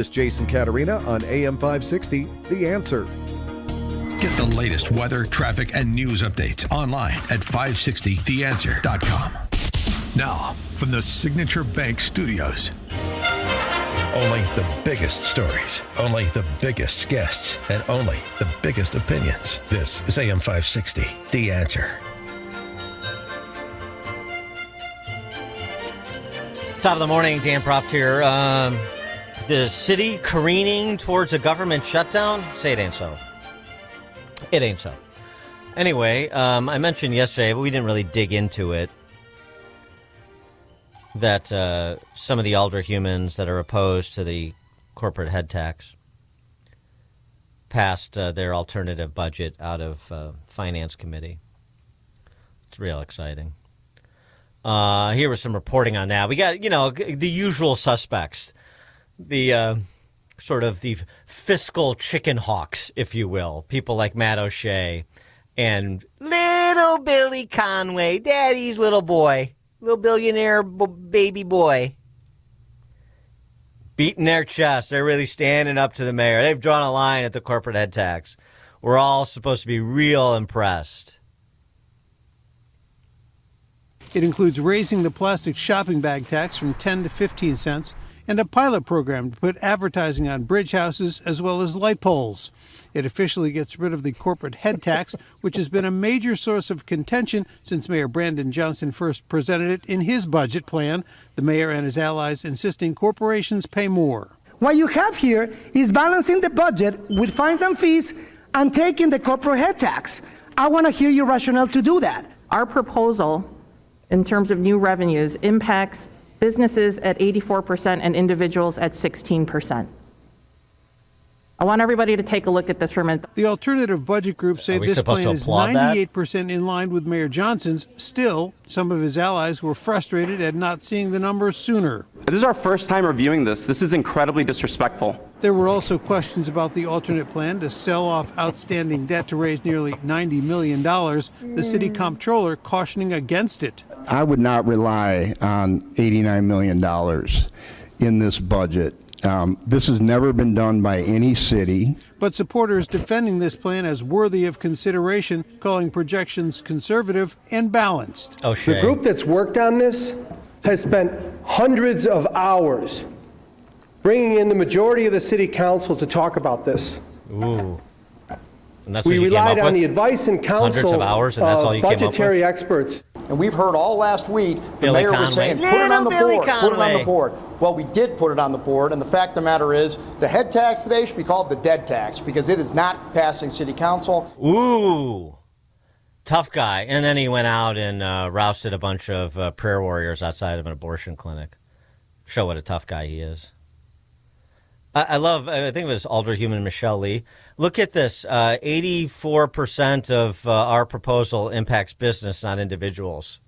This is Jason Caterina on AM 560, The Answer. Get the latest weather, traffic, and news updates online at 560theanswer.com. Now, from the Signature Bank Studios. Only the biggest stories, only the biggest guests, and only the biggest opinions. This is AM 560, The Answer. Top of the morning, Dan Proft here. The city careening towards a government shutdown? Say it ain't so. It ain't so. Anyway, I mentioned yesterday, but we didn't really dig into it, that some of the alderhumans that are opposed to the corporate head tax passed their alternative budget out of Finance Committee. It's real exciting. Here was some reporting on that. We got, the usual suspects, the sort of the fiscal chicken hawks, if you will, people like Matt O'Shea and little Billy Conway, daddy's little boy. Little billionaire baby boy. Beating their chest. They're really standing up to the mayor. They've drawn a line at the corporate head tax. We're all supposed to be real impressed. It includes raising the plastic shopping bag tax from 10 to 15 cents and a pilot program to put advertising on bridge houses as well as light poles. It officially gets rid of the corporate head tax, which has been a major source of contention since Mayor Brandon Johnson first presented it in his budget plan, the mayor and his allies insisting corporations pay more. What you have here is balancing the budget with fines and fees and taking the corporate head tax. I want to hear your rationale to do that. Our proposal, in terms of new revenues, impacts businesses at 84% and individuals at 16%. I want everybody to take a look at this for a minute. The alternative budget group say this plan is 98% in line with Mayor Johnson's. Still, some of his allies were frustrated at not seeing the numbers sooner. This is our first time reviewing this. This is incredibly disrespectful. There were also questions about the alternate plan to sell off outstanding debt to raise nearly $90 million. The city comptroller cautioning against it. I would not rely on $89 million in this budget. This has never been done by any city. But supporters defending this plan as worthy of consideration, calling projections conservative and balanced. O'Shea. The group that's worked on this has spent hundreds of hours bringing in the majority of the city council to talk about this. Ooh. And that's we what you relied came up on with? the advice and counsel Hundreds of hours, and that's all you came up budgetary with? experts. And we've heard all last week the Billy mayor Conway. was saying, put it on the board, put it on the board. Well, we did put it on the board, and the fact of the matter is the head tax today should be called the dead tax because it is not passing city council. Ooh, tough guy. And then he went out and rousted a bunch of prayer warriors outside of an abortion clinic. Show what a tough guy he is. I think it was Alderhuman Michelle Lee. Look at this. 84% of our proposal impacts business, not individuals.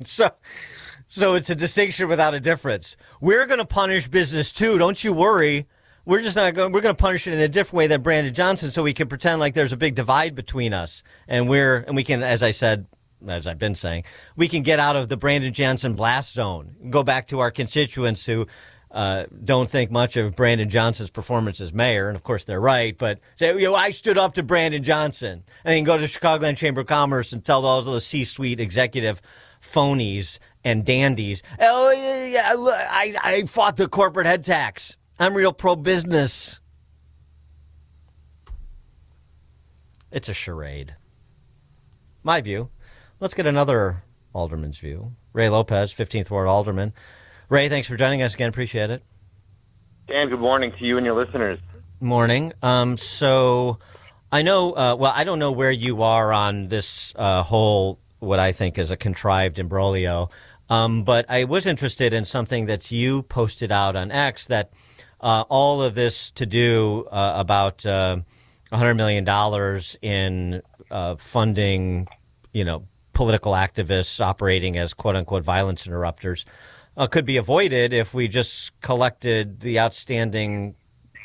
So it's a distinction without a difference. We're going to punish business too. Don't you worry. We're just not going. We're going to punish it in a different way than Brandon Johnson, so we can pretend like there's a big divide between us, and we can, as I've been saying, we can get out of the Brandon Johnson blast zone. Go back to our constituents who don't think much of Brandon Johnson's performance as mayor, and of course they're right, but say, I stood up to Brandon Johnson, and then go to Chicagoland Chamber of Commerce and tell all those C-suite executive phonies and dandies, oh, yeah, I fought the corporate head tax. I'm real pro-business. It's a charade. My view. Let's get another alderman's view. Ray Lopez, 15th Ward Alderman. Ray, thanks for joining us again. Appreciate it. Dan, good morning to you and your listeners. Morning. So I know, I don't know where you are on this whole, what I think is a contrived imbroglio, but I was interested in something that you posted out on X, that all of this to do about $100 million in funding, political activists operating as quote-unquote violence interrupters could be avoided if we just collected the outstanding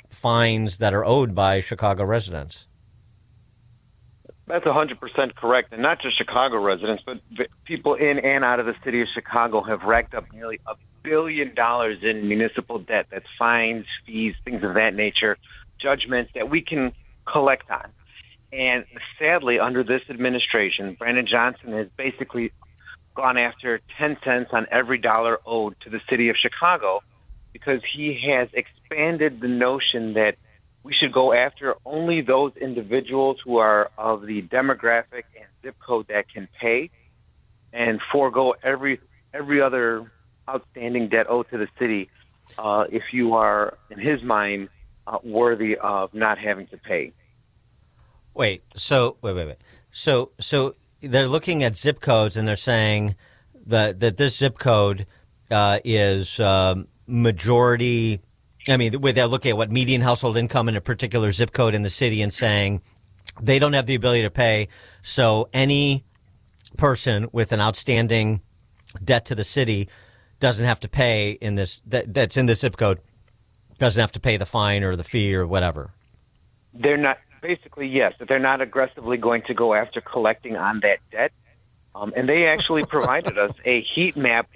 fines that are owed by Chicago residents. That's 100% correct. And not just Chicago residents, but people in and out of the city of Chicago have racked up nearly $1 billion in municipal debt. That's fines, fees, things of that nature, judgments that we can collect on. And sadly, under this administration, Brandon Johnson has basically gone after 10 cents on every dollar owed to the city of Chicago because he has expanded the notion that we should go after only those individuals who are of the demographic and zip code that can pay and forego every other outstanding debt owed to the city if you are, in his mind, worthy of not having to pay. Wait. So they're looking at zip codes and they're saying that this zip code is majority. I mean, they're looking at what median household income in a particular zip code in the city and saying they don't have the ability to pay. So any person with an outstanding debt to the city doesn't have to pay in this that's in the zip code, doesn't have to pay the fine or the fee or whatever. They're not. Basically, yes, but they're not aggressively going to go after collecting on that debt. And they actually provided us a heat map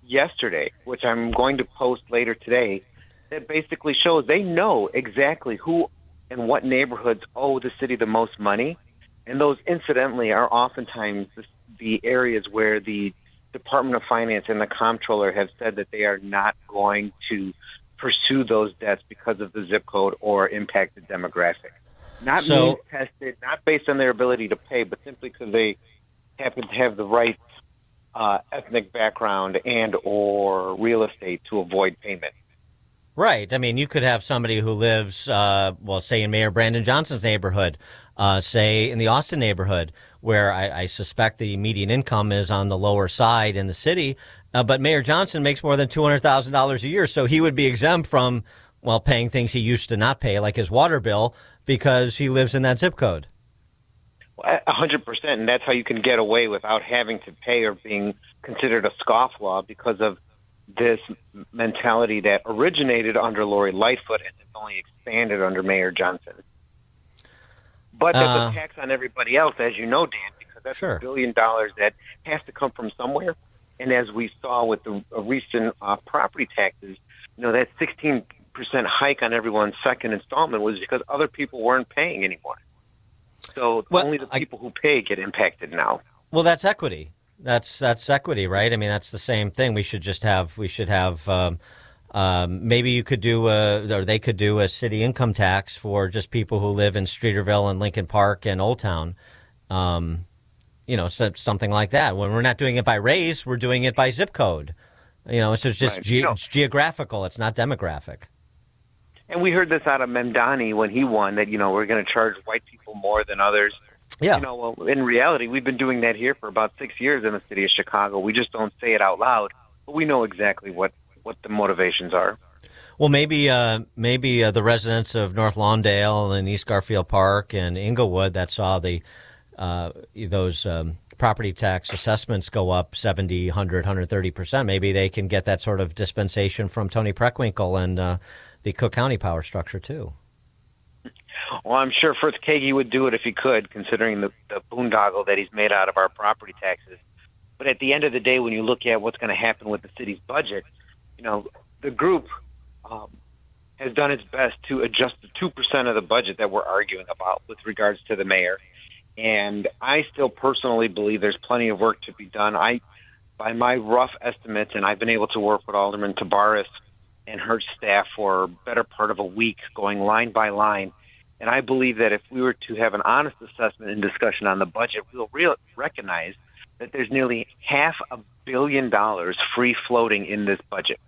yesterday, which I'm going to post later today, that basically shows they know exactly who and what neighborhoods owe the city the most money. And those, incidentally, are oftentimes the areas where the Department of Finance and the comptroller have said that they are not going to pursue those debts because of the zip code or impacted demographic. Not means tested, not based on their ability to pay, but simply because they happen to have the right ethnic background and or real estate to avoid payment. Right. I mean, you could have somebody who lives, say in Mayor Brandon Johnson's neighborhood, say in the Austin neighborhood, where I suspect the median income is on the lower side in the city, but Mayor Johnson makes more than $200,000 a year, so he would be exempt from, paying things he used to not pay, like his water bill, because he lives in that zip code. 100%, and that's how you can get away without having to pay or being considered a scofflaw because of this mentality that originated under Lori Lightfoot and has only expanded under Mayor Johnson. But that's a tax on everybody else, as you know, Dan, because that's $1 billion that has to come from somewhere. And as we saw with the recent property taxes, that 16% hike on everyone's second installment was because other people weren't paying anymore. So only the people who pay get impacted now. Well, that's equity. That's equity, right? I mean, that's the same thing. We should have maybe you could do or they could do a city income tax for just people who live in Streeterville and Lincoln Park and Old Town. Something like that. When we're not doing it by race, we're doing it by zip code. So it's just it's geographical. It's not demographic. And we heard this out of Memdani when he won, that, we're going to charge white people more than others. Yeah. In reality, we've been doing that here for about 6 years in the city of Chicago. We just don't say it out loud, but we know exactly what the motivations are. Well, maybe the residents of North Lawndale and East Garfield Park and Inglewood that saw those property tax assessments go up 70, 100, 130%. Maybe they can get that sort of dispensation from Tony Preckwinkle and the Cook County power structure, too. Well, I'm sure Firth Kagi would do it if he could, considering the boondoggle that he's made out of our property taxes. But at the end of the day, when you look at what's going to happen with the city's budget, the group has done its best to adjust the 2% of the budget that we're arguing about with regards to the mayor. And I still personally believe there's plenty of work to be done. By my rough estimates, and I've been able to work with Alderman Tabaris and her staff for a better part of a week, going line by line. And I believe that if we were to have an honest assessment and discussion on the budget, we'll recognize that there's nearly $500 million free floating in this budget.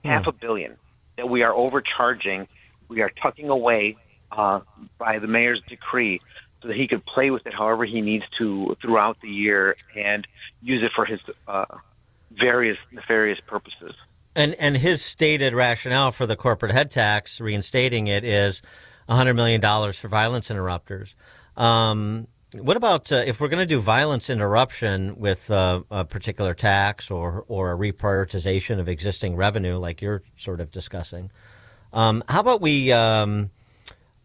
$500 million that we are overcharging. We are tucking away by the mayor's decree so that he could play with it however he needs to throughout the year and use it for his various nefarious purposes. And his stated rationale for the corporate head tax, reinstating it, is $100 million for violence interrupters. What about if we're going to do violence interruption with a particular tax or a reprioritization of existing revenue, like you're sort of discussing? How about we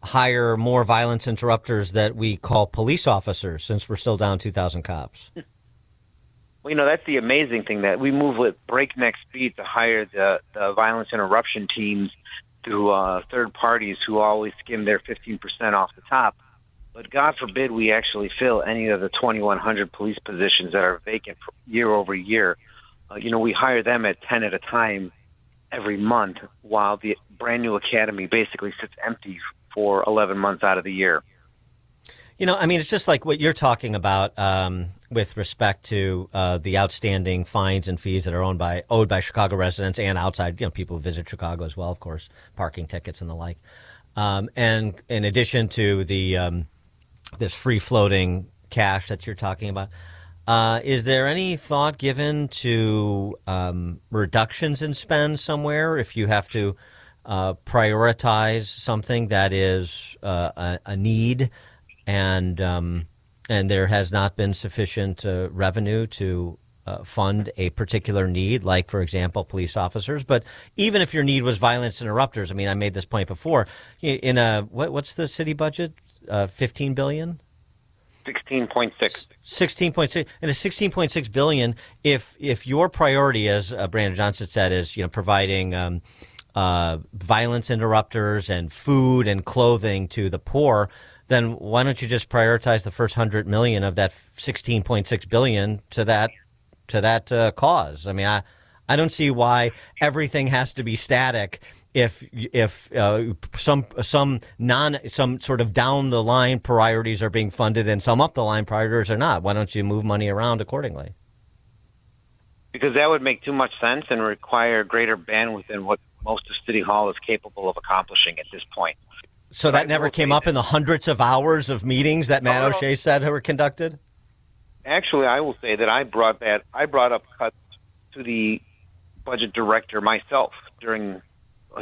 hire more violence interrupters that we call police officers, since we're still down 2,000 cops? Well, that's the amazing thing, that we move with breakneck speed to hire the violence interruption teams through third parties who always skim their 15% off the top. But God forbid we actually fill any of the 2,100 police positions that are vacant year over year. We hire them at 10 at a time every month, while the brand new academy basically sits empty for 11 months out of the year. It's just like what you're talking about with respect to the outstanding fines and fees that are owed by Chicago residents and outside, people who visit Chicago as well, of course, parking tickets and the like. And in addition to the this free-floating cash that you're talking about, is there any thought given to reductions in spend somewhere if you have to prioritize something that is a need and there has not been sufficient revenue to fund a particular need, like, for example, police officers? But even if your need was violence interrupters, I made this point before, in what's the city budget? 15 billion? 16.6. 16.6. And a 16.6 billion, if your priority, as Brandon Johnson said, is providing violence interrupters and food and clothing to the poor, then why don't you just prioritize the first 100 million of that 16.6 billion to that cause? I don't see why everything has to be static. If some sort of down the line priorities are being funded and some up the line priorities are not, why don't you move money around accordingly? Because that would make too much sense and require greater bandwidth than what most of City Hall is capable of accomplishing at this point. So that never came up in the hundreds of hours of meetings that Matt O'Shea said were conducted? Actually, I will say that I brought up cuts to the budget director myself during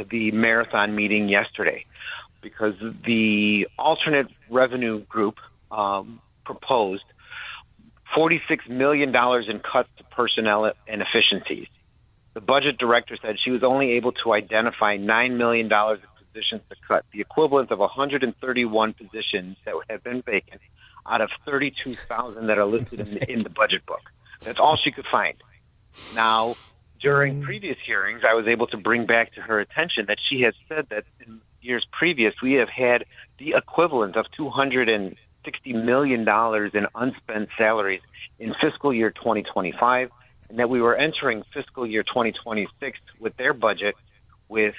the marathon meeting yesterday, because the alternate revenue group proposed $46 million in cuts to personnel and efficiencies. The budget director said she was only able to identify $9 million of positions to cut, the equivalent of 131 positions that have been vacant out of 32,000 that are listed in the budget book. That's all she could find. Now, during previous hearings, I was able to bring back to her attention that she has said that in years previous, we have had the equivalent of $260 million in unspent salaries in fiscal year 2025, and that we were entering fiscal year 2026 with their budget with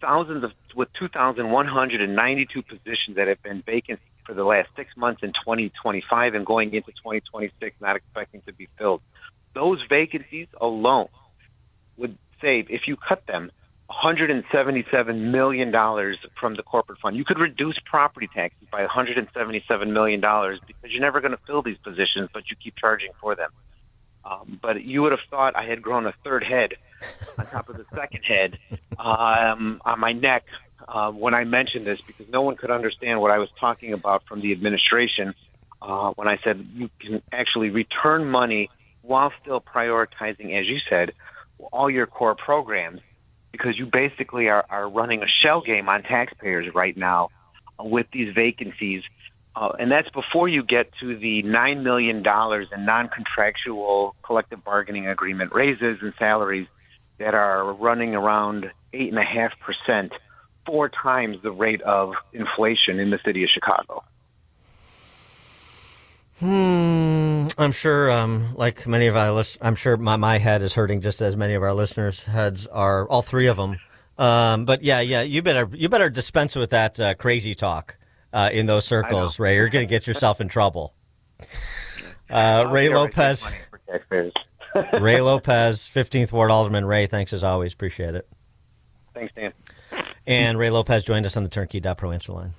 2,192 positions that have been vacant for the last 6 months in 2025 and going into 2026, not expecting to be filled. Those vacancies alone would save, if you cut them, $177 million from the corporate fund. You could reduce property taxes by $177 million because you're never going to fill these positions, but you keep charging for them. But you would have thought I had grown a third head on top of the second head on my neck when I mentioned this, because no one could understand what I was talking about from the administration when I said you can actually return money while still prioritizing, as you said, all your core programs, because you basically are running a shell game on taxpayers right now with these vacancies. And that's before you get to the $9 million in non-contractual collective bargaining agreement raises and salaries that are running around 8.5%, 4 times the rate of inflation in the city of Chicago. I'm sure, like many of our listeners, I'm sure my head is hurting just as many of our listeners' heads are, all three of them. But yeah, you better dispense with that crazy talk in those circles, Ray. You're going to get yourself in trouble. Ray Lopez, Ray Lopez, 15th Ward Alderman. Ray, thanks as always. Appreciate it. Thanks, Dan. And Ray Lopez joined us on the Turnkey.Pro answer line.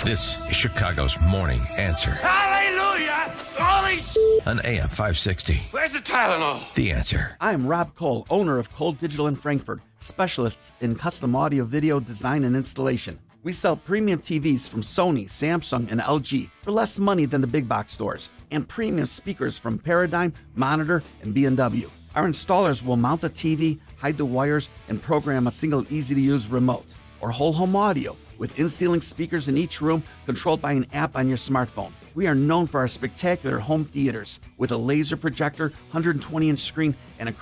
This is Chicago's Morning Answer. Hallelujah! Holy on AM 560. Where's the Tylenol? The Answer. I'm Rob Cole, owner of Cole Digital in Frankfurt, specialists in custom audio, video design, and installation. We sell premium TVs from Sony, Samsung, and LG for less money than the big box stores, and premium speakers from Paradigm, Monitor, and B&W. Our installers will mount the TV, hide the wires, and program a single easy-to-use remote, or whole home audio with in-ceiling speakers in each room controlled by an app on your smartphone. We are known for our spectacular home theaters with a laser projector, 120-inch screen, and a